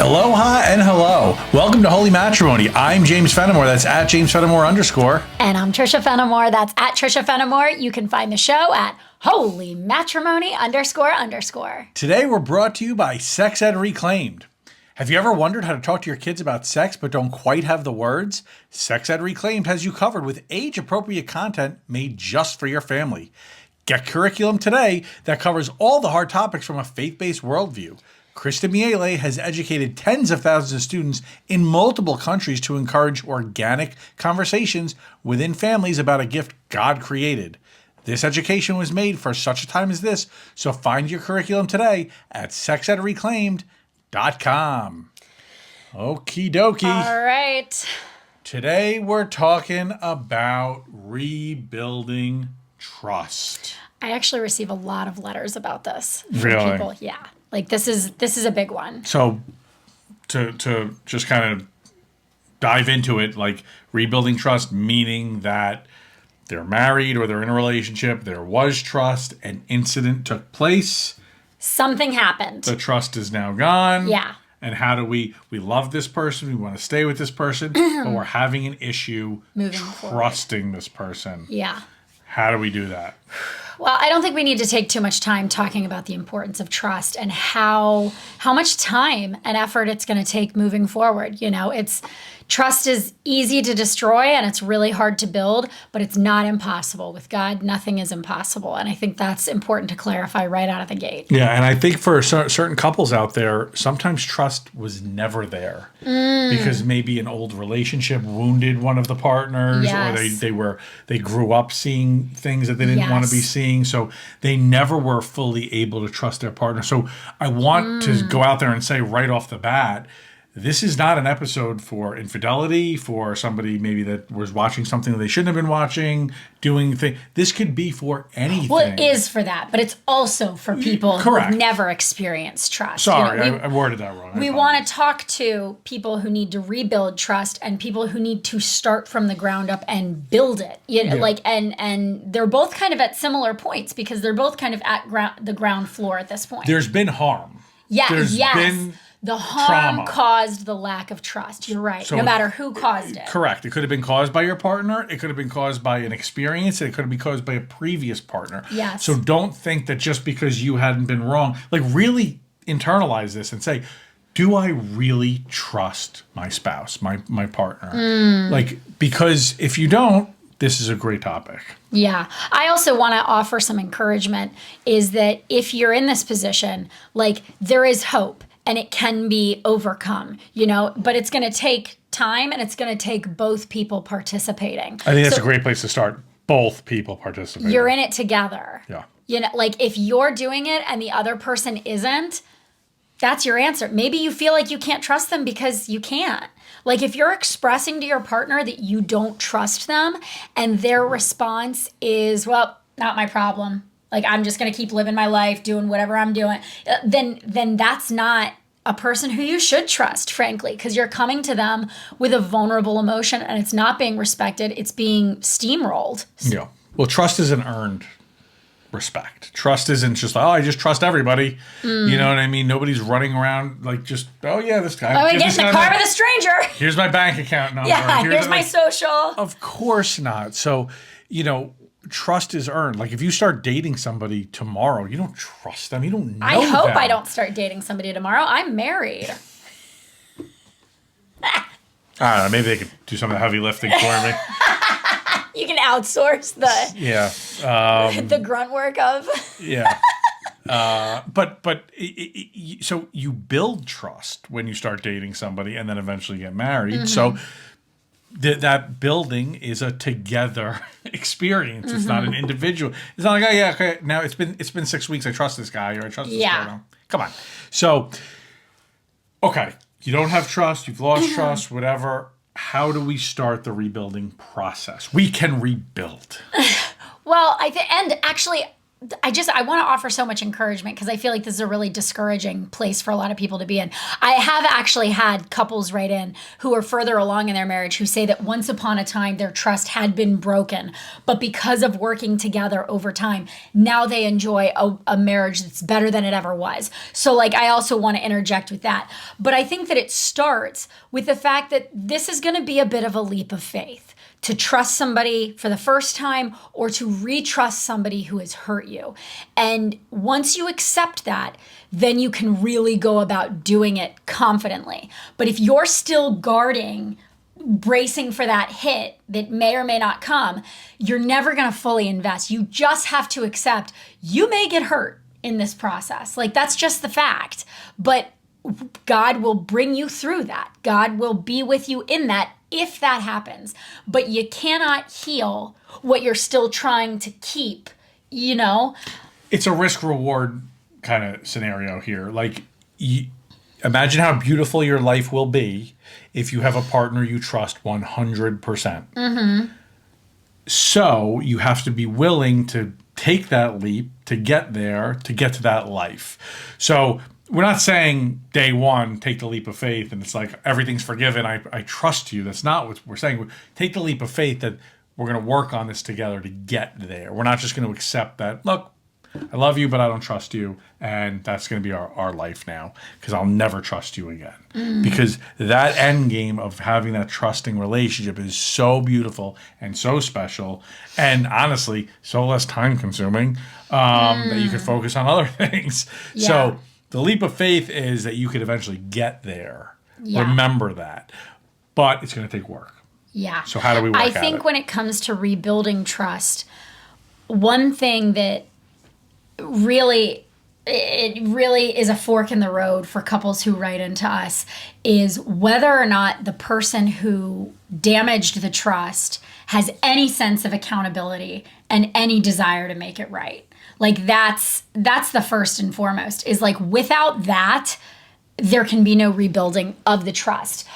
Aloha and hello. Welcome to Holy Matrimony. I'm James Fenimore. That's at James Fenimore _. And I'm Trisha Fenimore. That's at Trisha Fenimore. You can find the show at Holy Matrimony __. Today we're brought to you by Sex Ed Reclaimed. Have you ever wondered how to talk to your kids about sex but don't quite have the words? Sex Ed Reclaimed has you covered with age-appropriate content made just for your family. Get curriculum today that covers all the hard topics from a faith-based worldview. Krista Miele has educated tens of thousands of students in multiple countries to encourage organic conversations within families about a gift God created. This education was made for such a time as this, so find your curriculum today at sexedreclaimed.com. Okie dokie. All right. Today we're talking about rebuilding trust. I actually receive a lot of letters about this from Really? people. Yeah. Like this is a big one. So to just kind of dive into it, like rebuilding trust, meaning that they're married or they're in a relationship, there was trust, an incident took place, Something happened. the trust is now gone. Yeah. And how do we love this person, we want to stay with this person, but we're having an issue Moving forward. trusting this person. Yeah. How do we do that? Well, I don't think we need to take too much time talking about the importance of trust and how much time and effort it's going to take moving forward. You know, trust is easy to destroy and it's really hard to build, but it's not impossible. With God, nothing is impossible. And I think that's important to clarify right out of the gate. Yeah, and I think for certain couples out there, sometimes trust was never there because maybe an old relationship wounded one of the partners, Yes. or they grew up seeing things that they didn't want to be Yes. seeing, so they never were fully able to trust their partner. So I want to go out there and say right off the bat, this is not an episode for infidelity, for somebody maybe that was watching something that they shouldn't have been watching, doing things. This could be for anything. Well, it is for that, but it's also for people who Correct. have never experienced trust. Sorry, You know, I worded that wrong. we want to talk to people who need to rebuild trust and people who need to start from the ground up and build it. You know, and they're both kind of at similar points because they're both kind of at the ground floor at this point. There's been harm. Yeah, There's yes. been The harm trauma. caused the lack of trust. You're right. So- no matter who caused it. Correct. It could have been caused by your partner. It could have been caused by an experience. It could have been caused by a previous partner. Yes. So don't think that just because you hadn't been wrong, like really internalize this and say, do I really trust my spouse, my partner? Like, because if you don't, this is a great topic. Yeah. I also want to offer some encouragement is that if you're in this position, like there is hope and it can be overcome, you know, but it's going to take time and it's going to take both people participating. I think that's a great place to start. Both people participating. You're in it together. Yeah. You know, like if you're doing it and the other person isn't, that's your answer. Maybe you feel like you can't trust them because you can't. Like if you're expressing to your partner that you don't trust them and their response is, well, not my problem. Like I'm just going to keep living my life, doing whatever I'm doing. Then that's not a person who you should trust, frankly, because you're coming to them with a vulnerable emotion and it's not being respected. It's being steamrolled. Yeah. Well, trust is an earned respect. Trust isn't just like, oh, I just trust everybody. You know what I mean? Nobody's running around like just, oh yeah, this guy. Oh, we get in the car with a stranger. Here's my bank account number. Yeah, here's my social. Of course not. So, you know, trust is earned. Like if you start dating somebody tomorrow, you don't trust them. You don't know I hope them. I don't start dating somebody tomorrow. I'm married. I don't know. Maybe they could do some of the heavy lifting for me. You can outsource the Yeah. the grunt work of. Yeah. So you build trust when you start dating somebody and then eventually get married. So that building is a together experience. It's not an individual. It's not like, oh yeah, okay, now it's been 6 weeks. I trust this guy or I trust this Yeah. girl. Come on. So, okay, you don't have trust. You've lost trust. Whatever. How do we start the rebuilding process? We can rebuild. Well, and actually, I want to offer so much encouragement because I feel like this is a really discouraging place for a lot of people to be in. I have actually had couples write in who are further along in their marriage who say that once upon a time their trust had been broken, but because of working together over time, now they enjoy a marriage that's better than it ever was. So like, I also want to interject with that. But I think that it starts with the fact that this is going to be a bit of a leap of faith. To trust somebody for the first time or to retrust somebody who has hurt you. And once you accept that, then you can really go about doing it confidently. But if you're still guarding, bracing for that hit that may or may not come, you're never going to fully invest. You just have to accept you may get hurt in this process. Like, that's just the fact. But God will bring you through that. God will be with you in that if that happens. But you cannot heal what you're still trying to keep, you know? It's a risk reward kind of scenario here. Like, imagine how beautiful your life will be if you have a partner you trust 100%. So you have to be willing to take that leap to get there, to get to that life. So we're not saying day one, take the leap of faith, and it's like everything's forgiven. I trust you. That's not what we're saying. Take the leap of faith that we're going to work on this together to get there. We're not just going to accept that, look, I love you, but I don't trust you, and that's going to be our life now because I'll never trust you again. Because that end game of having that trusting relationship is so beautiful and so special, and honestly, so less time consuming that you could focus on other things. Yeah. So the leap of faith is that you could eventually get there. Yeah. Remember that. But it's going to take work. Yeah. So how do we work I at think it? when it comes to rebuilding trust, one thing that really is a fork in the road for couples who write into us is whether or not the person who damaged the trust has any sense of accountability and any desire to make it right. Like that's the first and foremost is like without that, there can be no rebuilding of the trust.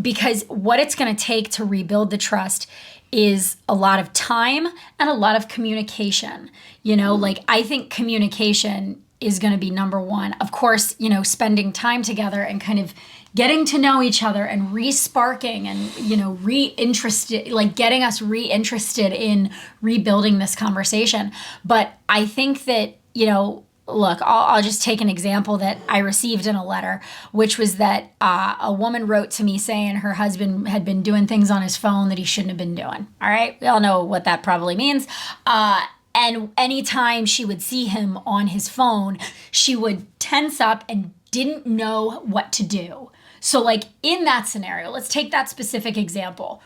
Because what it's going to take to rebuild the trust is a lot of time and a lot of communication. You know, like I think communication is going to be number one. Of course, you know, spending time together and kind of getting to know each other and re-sparking and, you know, reinterested, like getting us reinterested in rebuilding this conversation. But I think that, you know, look, I'll just take an example that I received in a letter, which was that a woman wrote to me saying her husband had been doing things on his phone that he shouldn't have been doing. All right. We all know what that probably means. And anytime she would see him on his phone, she would tense up and didn't know what to do. So like in that scenario, let's take that specific example.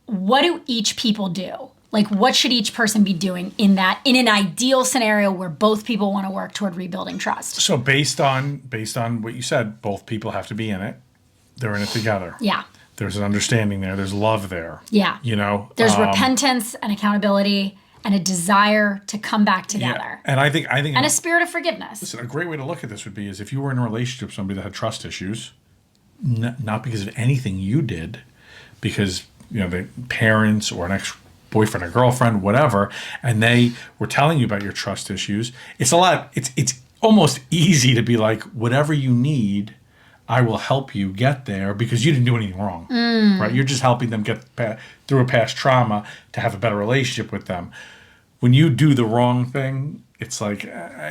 What do each people do? Like what should each person be doing in an ideal scenario where both people want to work toward rebuilding trust? So based on what you said, both people have to be in it. They're in it together. Yeah. There's an understanding there. There's love there. Yeah. You know, there's repentance and accountability and a desire to come back together. Yeah. And I think, and a spirit of forgiveness. Listen, a great way to look at this would be is if you were in a relationship with somebody that had trust issues, not because of anything you did, because you know the parents or an ex-boyfriend or girlfriend, whatever, and they were telling you about your trust issues. It's almost easy to be like, whatever you need, I will help you get there because you didn't do anything wrong, right? You're just helping them get through a past trauma to have a better relationship with them. When you do the wrong thing, it's like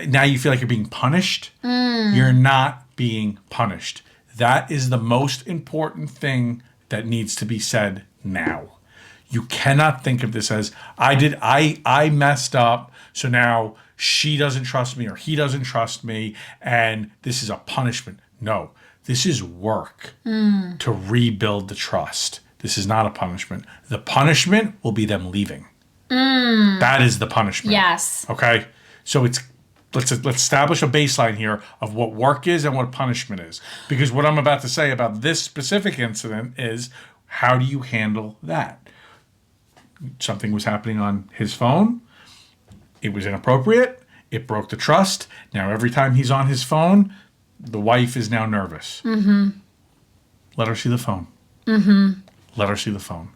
now you feel like you're being punished. You're not being punished. That is the most important thing that needs to be said now. You cannot think of this as I messed up, so now she doesn't trust me or he doesn't trust me, and this is a punishment. No, this is work to rebuild the trust. This is not a punishment. The punishment will be them leaving. That is the punishment. Yes. Okay? So let's establish a baseline here of what work is and what punishment is. Because what I'm about to say about this specific incident is, how do you handle that? Something was happening on his phone. It was inappropriate. It broke the trust. Now every time he's on his phone, the wife is now nervous. Let her see the phone. Let her see the phone.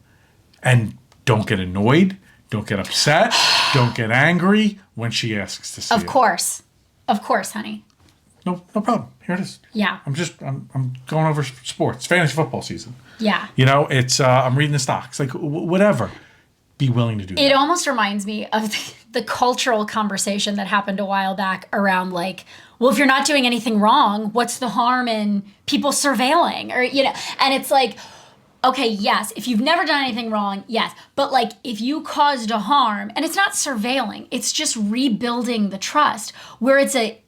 And don't get annoyed. Don't get upset. Don't get angry when she asks to see it. Of course, honey. No problem. Here it is. Yeah. I'm going over sports. Fantasy football season. Yeah. You know, it's I'm reading the stocks. Like whatever. Be willing to do that. It almost reminds me of the cultural conversation that happened a while back around like, well, if you're not doing anything wrong, what's the harm in people surveilling? Or, you know, and it's like, okay, yes, if you've never done anything wrong, yes. But like if you caused a harm, and it's not surveilling, it's just rebuilding the trust where it's a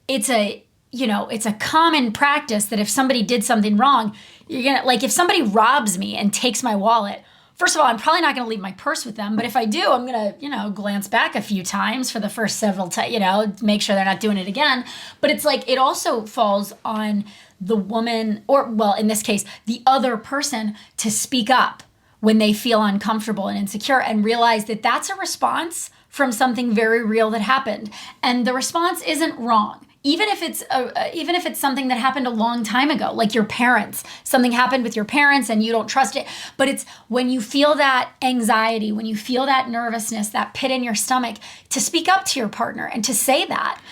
common practice that if somebody did something wrong, you're gonna, like if somebody robs me and takes my wallet, first of all, I'm probably not going to leave my purse with them. But if I do, I'm going to, glance back a few times for the first several times, make sure they're not doing it again. But it's like, it also falls on the woman, or, well, in this case, the other person to speak up when they feel uncomfortable and insecure and realize that that's a response from something very real that happened. And the response isn't wrong. Even if it's something that happened a long time ago, like your parents, something happened with your parents and you don't trust it. But it's when you feel that anxiety, when you feel that nervousness, that pit in your stomach, to speak up to your partner and to say that,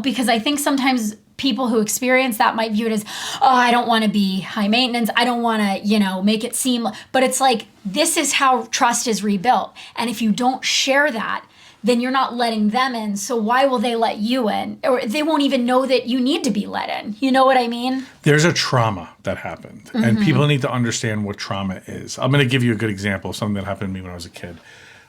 because I think sometimes people who experience that might view it as, oh, I don't want to be high maintenance. I don't want to, make it seem, but it's like, this is how trust is rebuilt. And if you don't share that, then you're not letting them in. So why will they let you in? Or they won't even know that you need to be let in. You know what I mean? There's a trauma that happened, and people need to understand what trauma is. I'm going to give you a good example of something that happened to me when I was a kid.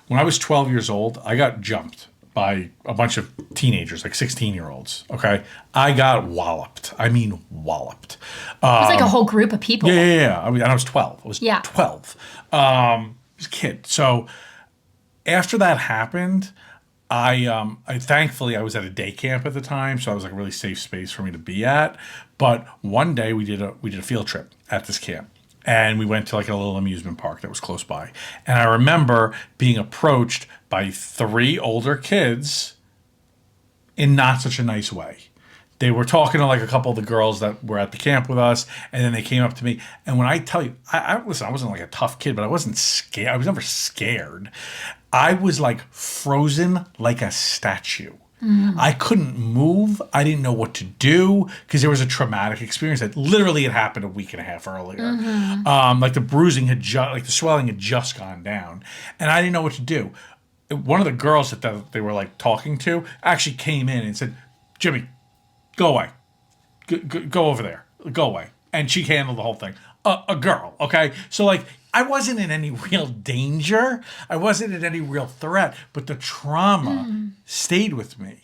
When I was 12 years old, I got jumped by a bunch of teenagers, like 16-year-olds, okay? I got walloped. I mean walloped. It was like a whole group of people. Yeah. I mean, and I was 12. I was 12. I was a kid. So after that happened, I thankfully I was at a day camp at the time, so I was like a really safe space for me to be at. But one day we did a field trip at this camp, and we went to like a little amusement park that was close by. And I remember being approached by 3 older kids in not such a nice way. They were talking to like a couple of the girls that were at the camp with us, and then they came up to me. And when I tell you, listen, I wasn't like a tough kid, but I wasn't scared. I was never scared. I was like frozen like a statue. I couldn't move. I didn't know what to do because there was a traumatic experience that literally had happened a week and a half earlier. Like the bruising like the swelling had just gone down, and I didn't know what to do. One of the girls that they were like talking to actually came in and said, "Jimmy, go away. Go over there. Go away." And she handled the whole thing. A girl, okay? So, like, I wasn't in any real danger. I wasn't in any real threat. But the trauma stayed with me.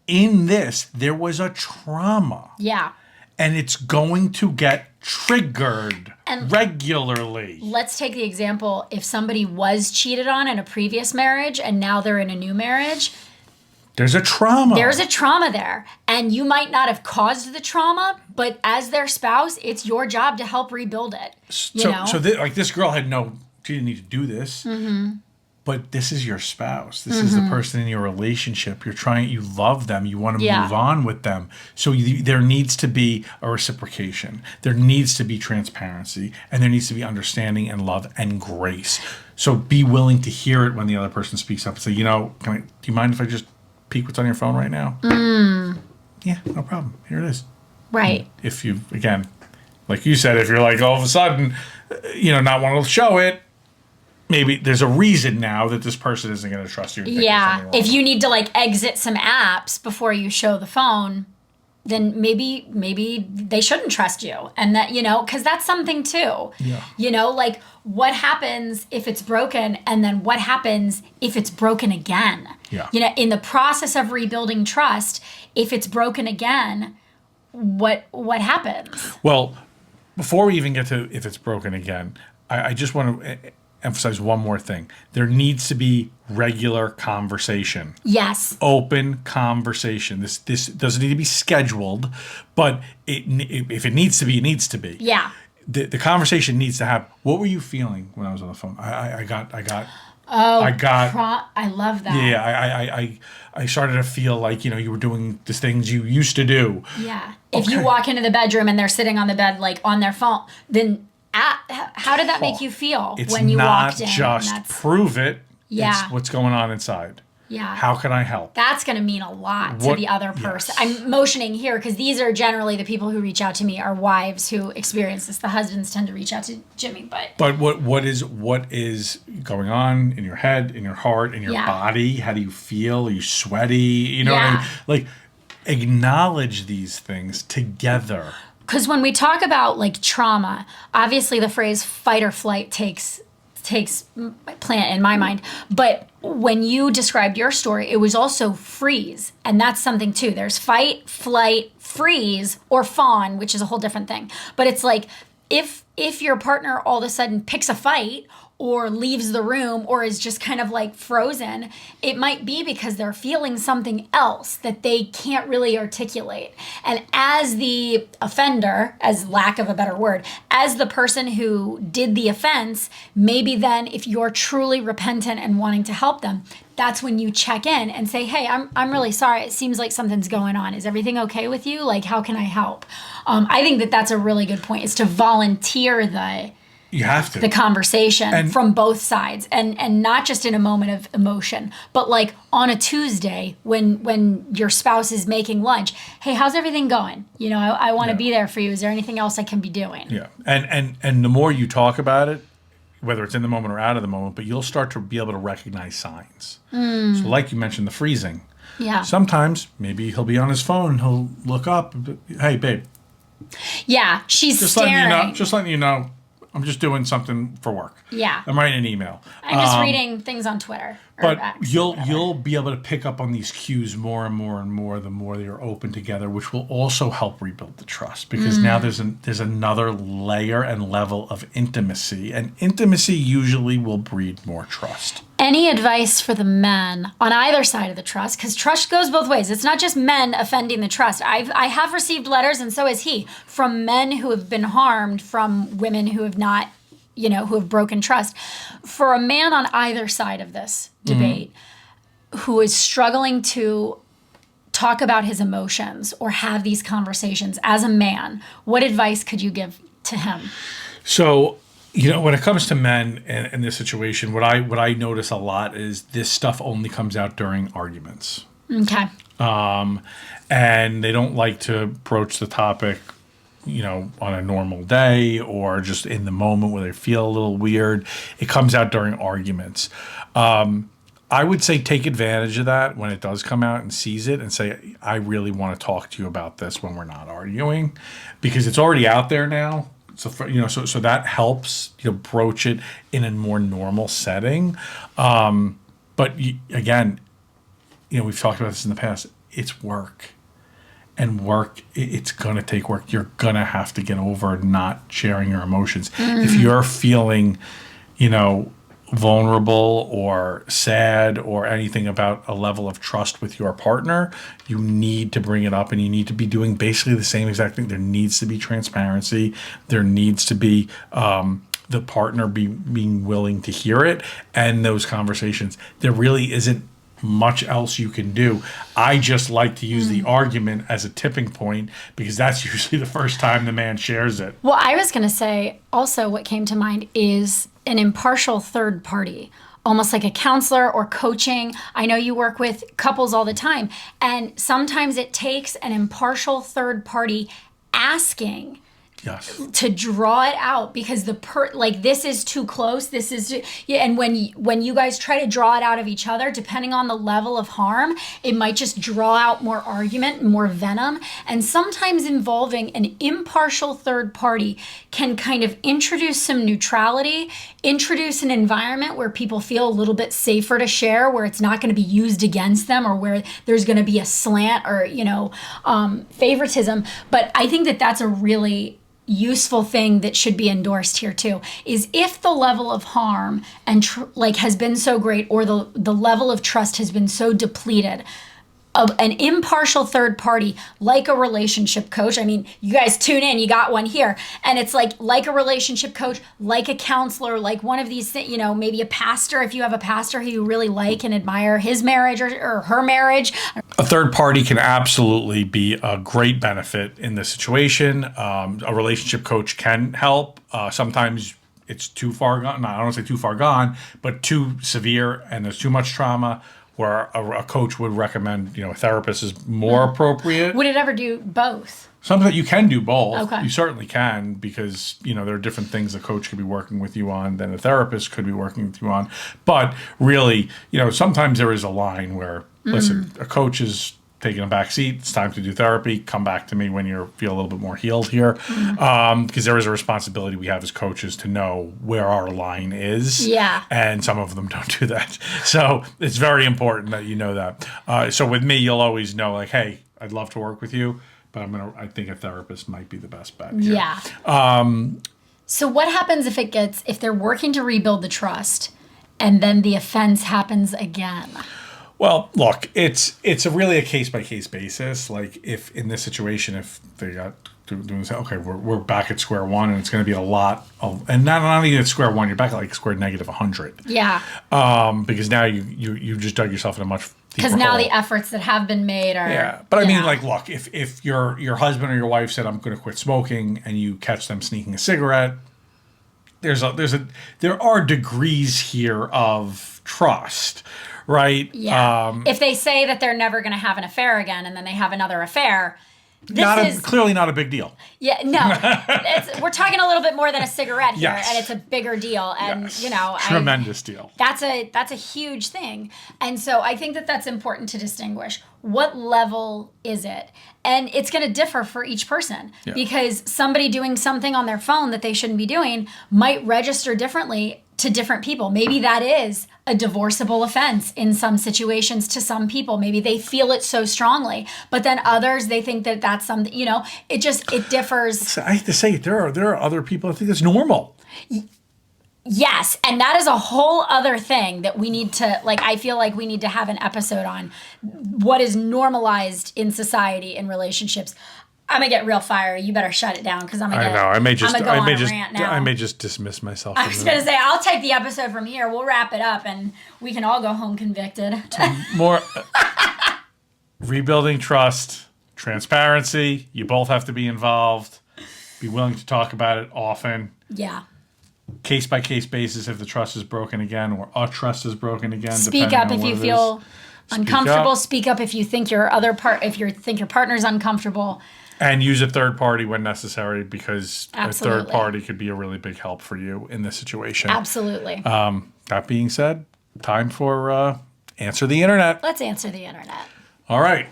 In this, there was a trauma. Yeah. And it's going to get triggered regularly. Let's take the example, if somebody was cheated on in a previous marriage and now they're in a new marriage, there's a trauma. There's a trauma there. And you might not have caused the trauma, but as their spouse, it's your job to help rebuild it. So this girl she didn't need to do this. But this is your spouse. This is the person in your relationship. You love them. You want to move on with them. So there needs to be a reciprocation. There needs to be transparency. And there needs to be understanding and love and grace. So be willing to hear it when the other person speaks up and say, do you mind if I just peek what's on your phone right now? Yeah, no problem. Here it is. Right. If you, again, like you said, if you're like all of a sudden, not wanting to show it, maybe there's a reason now that this person isn't going to trust you. Yeah. If you need to like exit some apps before you show the phone, then maybe they shouldn't trust you. And that, because that's something too. Yeah. Like what happens if it's broken, and then what happens if it's broken again? Yeah. In the process of rebuilding trust, if it's broken again, what happens? Well, before we even get to if it's broken again, I just want to emphasize one more thing. There needs to be regular conversation. Yes. Open conversation. This doesn't need to be scheduled, but if it needs to be, it needs to be. Yeah. The conversation needs to happen. What were you feeling when I was on the phone? I love that. Yeah, I started to feel like, you were doing the things you used to do. Yeah. If you walk into the bedroom and they're sitting on the bed, like on their phone, then how did that make you feel when you walked in? It's not just prove it. Yeah. It's what's going on inside. Yeah. How can I help? That's going to mean a lot to the other person. Yes. I'm motioning here because these are generally the people who reach out to me are wives who experience this. The husbands tend to reach out to Jimmy, but what is going on in your head, in your heart, in your body? How do you feel? Are you sweaty? You know what I mean? Like, acknowledge these things together. Because when we talk about like trauma, obviously the phrase fight or flight takes plant in my mind. But when you described your story, it was also freeze. And that's something too. There's fight, flight, freeze, or fawn, which is a whole different thing. But it's like if your partner all of a sudden picks a fight or leaves the room or is just kind of like frozen, it might be because they're feeling something else that they can't really articulate. And as the offender, as lack of a better word, as the person who did the offense, maybe then if you're truly repentant and wanting to help them, that's when you check in and say, hey, I'm really sorry. It seems like something's going on. Is everything okay with you? Like, how can I help? I think that that's a really good point, is to volunteer you have to. The conversation from both sides, and not just in a moment of emotion, but like on a Tuesday when your spouse is making lunch. Hey, how's everything going? You know, I want to be there for you. Is there anything else I can be doing? Yeah. And the more you talk about it, whether it's in the moment or out of the moment, but you'll start to be able to recognize signs. So like you mentioned, the freezing. Yeah. Sometimes maybe he'll be on his phone, he'll look up, hey, babe. Yeah, she's staring. Just letting you know, I'm just doing something for work. Yeah. I'm writing an email. I'm just reading things on Twitter. But you'll be able to pick up on these cues more and more and more the more you're open together, which will also help rebuild the trust, because now there's another layer and level of intimacy, and intimacy usually will breed more trust. Any advice for the men on either side of the trust? Because trust goes both ways. It's not just men offending the trust. I have received letters, and so has he, from men who have been harmed from women who have not, who have broken trust. For a man on either side of this debate who is struggling to talk about his emotions or have these conversations as a man, what advice could you give to him? So, when it comes to men in this situation, what I notice a lot is this stuff only comes out during arguments. Okay. And they don't like to broach the topic, on a normal day or just in the moment where they feel a little weird. It comes out during arguments. I would say take advantage of that when it does come out and seize it and say, I really want to talk to you about this when we're not arguing, because it's already out there now. So so that helps broach it in a more normal setting. But again, we've talked about this in the past. It's work, and work. It's gonna take work. You're gonna have to get over not sharing your emotions. If you're feeling, vulnerable or sad or anything about a level of trust with your partner, you need to bring it up, and you need to be doing basically the same exact thing. There needs to be transparency. There needs to be the partner being willing to hear it, and those conversations. There really isn't much else you can do. I just like to use the argument as a tipping point, because that's usually the first time the man shares it. Well, I was going to say also what came to mind is an impartial third party, almost like a counselor or coaching. I know you work with couples all the time, and sometimes it takes an impartial third party asking to draw it out, because this is too close. This is and when you guys try to draw it out of each other, depending on the level of harm, it might just draw out more argument, more venom. And sometimes involving an impartial third party can kind of introduce some neutrality, introduce an environment where people feel a little bit safer to share, where it's not going to be used against them, or where there's going to be a slant or favoritism. But I think that that's a really useful thing that should be endorsed here too, is if the level of harm and has been so great, or the level of trust has been so depleted, of an impartial third party, like a relationship coach. I mean, you guys tune in, you got one here. And it's like a relationship coach, like a counselor, like one of these things, maybe a pastor, if you have a pastor who you really like and admire his marriage or her marriage. A third party can absolutely be a great benefit in this situation. A relationship coach can help. Sometimes it's too far gone. No, I don't want to say too far gone, but too severe and there's too much trauma, where a coach would recommend, a therapist is more appropriate. Would it ever do both? Something that you can do both. Okay. You certainly can, because, there are different things a coach could be working with you on than a therapist could be working with you on. But really, sometimes there is a line where, listen, a coach is taking a back seat. It's time to do therapy. Come back to me when you feel a little bit more healed here. Because there is a responsibility we have as coaches to know where our line is. Yeah. And some of them don't do that. So it's very important that you know that. So with me, you'll always know, like, hey, I'd love to work with you, but I think a therapist might be the best bet here. Yeah. So what happens if they're working to rebuild the trust and then the offense happens again? Well, look, it's really a case-by-case basis. Like, if in this situation, if they got doing this, okay, we're back at square one, and it's going to be a lot of, and not even at square one, you're back at like square negative 100. Yeah. Because now you just dug yourself in a much deeper because now hole. the efforts that have been made are. Yeah, but I mean, like, look, if your husband or your wife said, I'm going to quit smoking, and you catch them sneaking a cigarette, there are degrees here of trust. Right. Yeah. If they say that they're never going to have an affair again, and then they have another affair, clearly not a big deal. Yeah. No, we're talking a little bit more than a cigarette here, Yes. and it's a bigger deal, and Yes. Tremendous deal. That's a huge thing, and so I think that that's important to distinguish. What level is it? And it's going to differ for each person, because somebody doing something on their phone that they shouldn't be doing might register differently to different people. Maybe that is a divorceable offense in some situations to some people. Maybe they feel it so strongly, but then others, they think that that's something, it differs. I hate to say it, there are other people that think it's normal. Yes, and that is a whole other thing that we need to, I feel like we need to have an episode on what is normalized in society in relationships. I'm gonna get real fiery. You better shut it down, because I'm gonna. I may just rant now. I may just dismiss myself. I was gonna say, I'll take the episode from here. We'll wrap it up, and we can all go home convicted. More rebuilding trust, transparency. You both have to be involved. Be willing to talk about it often. Yeah. Case by case basis. If the trust is broken again, or a trust is broken again. Speak up if you feel uncomfortable. Speak up if you think your partner's uncomfortable. And use a third party when necessary, because Absolutely. a third party could be a really big help for you in this situation. Absolutely. That being said, time for Answer the Internet. Let's answer the internet. All right.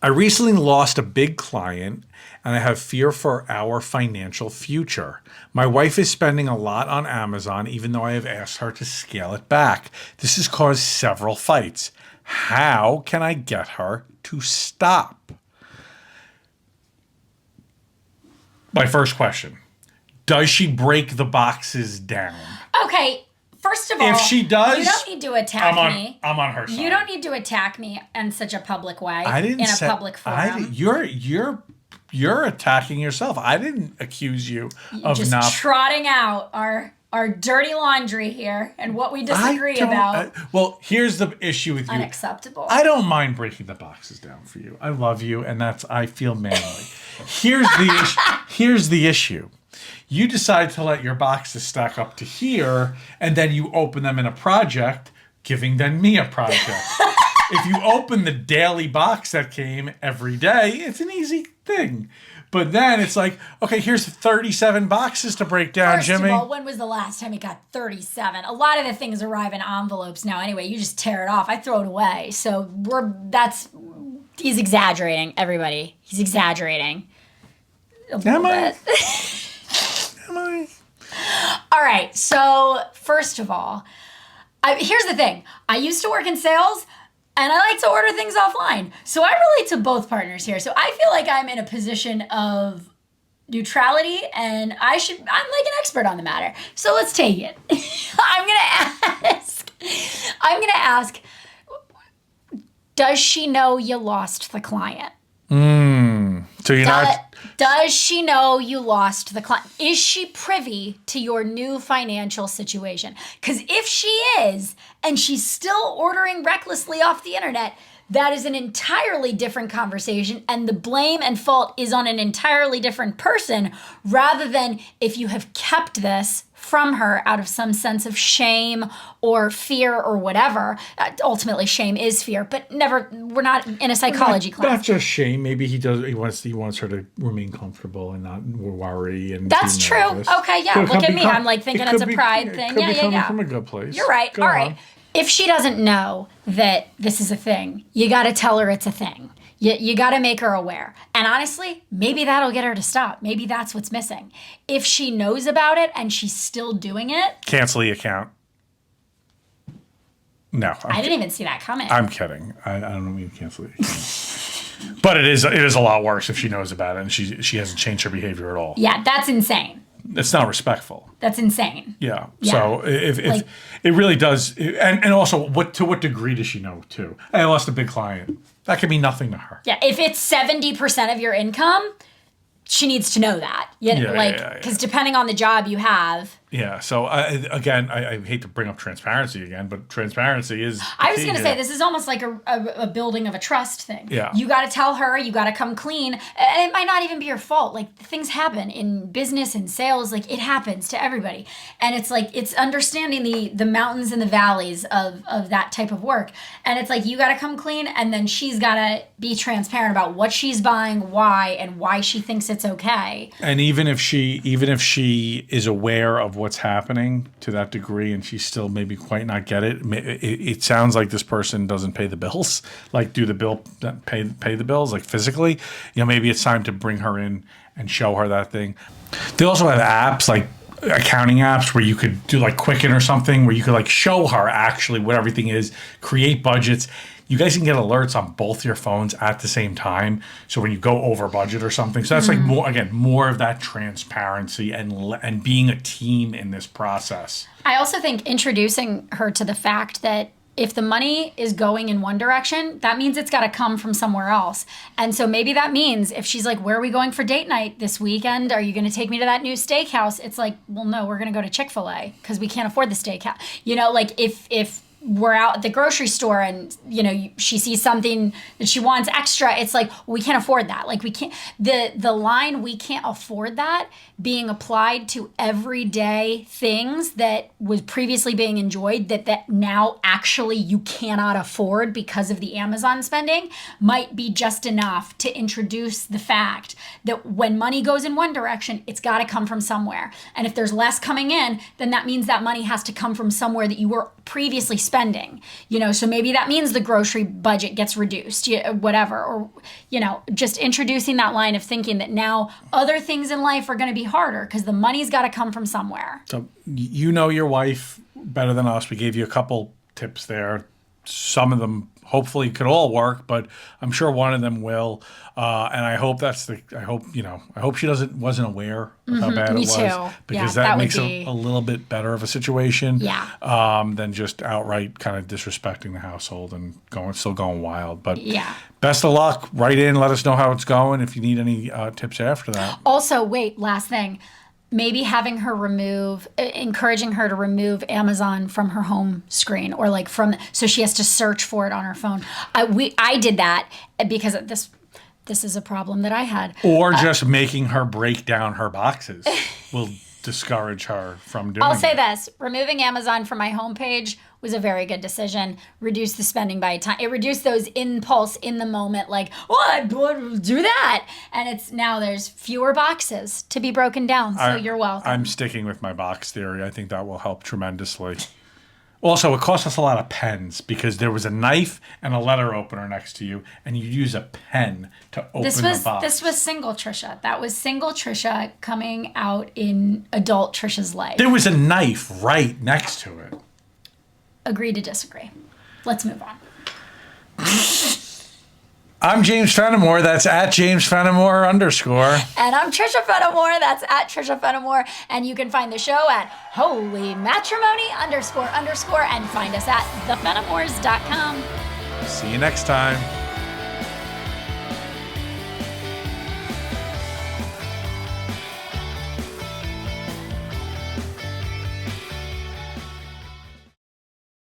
I recently lost a big client, and I have fear for our financial future. My wife is spending a lot on Amazon, even though I have asked her to scale it back. This has caused several fights. How can I get her to stop? My first question, does she break the boxes down? Okay, first of all, If she does, you don't need to attack me. I'm on her side. You don't need to attack me in such a public way. I didn't in say, a public forum. You're attacking yourself. I didn't accuse you of just not trotting out our dirty laundry here and what we disagree about. Well, here's the issue with you. Unacceptable. I don't mind breaking the boxes down for you. I love you, and I feel manly. Here's the issue. You decide to let your boxes stack up to here, and then you open them in a project, giving then me a project. If you open the daily box that came every day, it's an easy thing. But then it's like, okay, here's 37 boxes to break down, First Jimmy. of all, when was the last time you got 37? A lot of the things arrive in envelopes now anyway. You just tear it off. I throw it away. So he's exaggerating, everybody. He's exaggerating. Am I? Am I? All right. So first of all, here's the thing. I used to work in sales, and I like to order things offline. So I relate to both partners here. So I feel like I'm in a position of neutrality, and I'm like an expert on the matter. So let's take it. I'm going to ask, does she know you lost the client? So you're not... Does she know you lost the client? Is she privy to your new financial situation? Because if she is, and she's still ordering recklessly off the internet, that is an entirely different conversation, and the blame and fault is on an entirely different person, rather than if you have kept this from her out of some sense of shame or fear or whatever. Ultimately, shame is fear, but we're not in a psychology class. Not just shame. Maybe he wants her to remain comfortable and not worry. And that's true. Nervous. Okay, yeah. Look at me. I'm like thinking it's a pride thing. Could be coming from a good place. You're right. All right. If she doesn't know that this is a thing, you got to tell her it's a thing. You got to make her aware. And honestly, maybe that'll get her to stop. Maybe that's what's missing. If she knows about it and she's still doing it. Cancel the account. No. I didn't even see that coming. I'm kidding. I don't mean to cancel the account. But it is a lot worse if she knows about it and she hasn't changed her behavior at all. Yeah, that's insane. It's not respectful. That's insane. Yeah. So if it really does, and also to what degree does she know too? I lost a big client. That could mean nothing to her. Yeah. If it's 70% of your income, she needs to know that. Because depending on the job you have. Yeah. So I hate to bring up transparency again, but transparency is. I was going to say this is almost like a building of a trust thing. Yeah. You got to tell her. You got to come clean, and it might not even be your fault. Like things happen in business and sales. Like it happens to everybody, and it's like it's understanding the mountains and the valleys of that type of work. And it's like you got to come clean, and then she's got to be transparent about what she's buying, why, and why she thinks it's okay. And even if she is aware of what's happening to that degree and she still maybe quite not get it, it sounds like this person doesn't pay the bills, like pay the bills, like physically. Maybe it's time to bring her in and show her that thing. They also have apps like accounting apps where you could do like Quicken or something where you could like show her actually what everything is, create budgets. You guys can get alerts on both your phones at the same time. So when you go over budget or something, so that's like more of that transparency and being a team in this process. I also think introducing her to the fact that if the money is going in one direction, that means it's got to come from somewhere else. And so maybe that means if she's like, where are we going for date night this weekend? Are you going to take me to that new steakhouse? It's like, well, no, we're going to go to Chick-fil-A because we can't afford the steakhouse. Like if we're out at the grocery store and, she sees something that she wants extra, it's like, we can't afford that. Like we can't, the line, we can't afford that being applied to everyday things that was previously being enjoyed that now actually you cannot afford because of the Amazon spending might be just enough to introduce the fact that when money goes in one direction, it's got to come from somewhere. And if there's less coming in, then that means that money has to come from somewhere that you were previously spending, so maybe that means the grocery budget gets reduced, whatever, or, just introducing that line of thinking that now other things in life are going to be harder because the money's got to come from somewhere. So your wife better than us. We gave you a couple tips there. Some of them hopefully could all work, but I'm sure one of them will. And I hope I hope she wasn't aware of how bad it was. Me too. Because that makes it a little bit better of a situation. Yeah. Than just outright kind of disrespecting the household and still going wild. But yeah. Best of luck. Write in, let us know how it's going if you need any tips after that. Also, wait, last thing. Maybe having her encouraging her to remove Amazon from her home screen or so she has to search for it on her phone. I did that because this is a problem that I had. Or just making her break down her boxes will discourage her from doing it. I'll say this, removing Amazon from my homepage was a very good decision. Reduce the spending by time. It reduced those impulse in the moment, like, I'd do that. And now there's fewer boxes to be broken down. So you're welcome. I'm sticking with my box theory. I think that will help tremendously. Also, it cost us a lot of pens because there was a knife and a letter opener next to you, and you use a pen to open the box. This was single Trisha. That was single Trisha coming out in adult Trisha's life. There was a knife right next to it. Agree to disagree. Let's move on. I'm James Fenimore. That's at James Fenimore _. And I'm Trisha Fenimore. That's at Trisha Fenimore. And you can find the show at holymatrimony __ and find us at thefenimores.com. See you next time.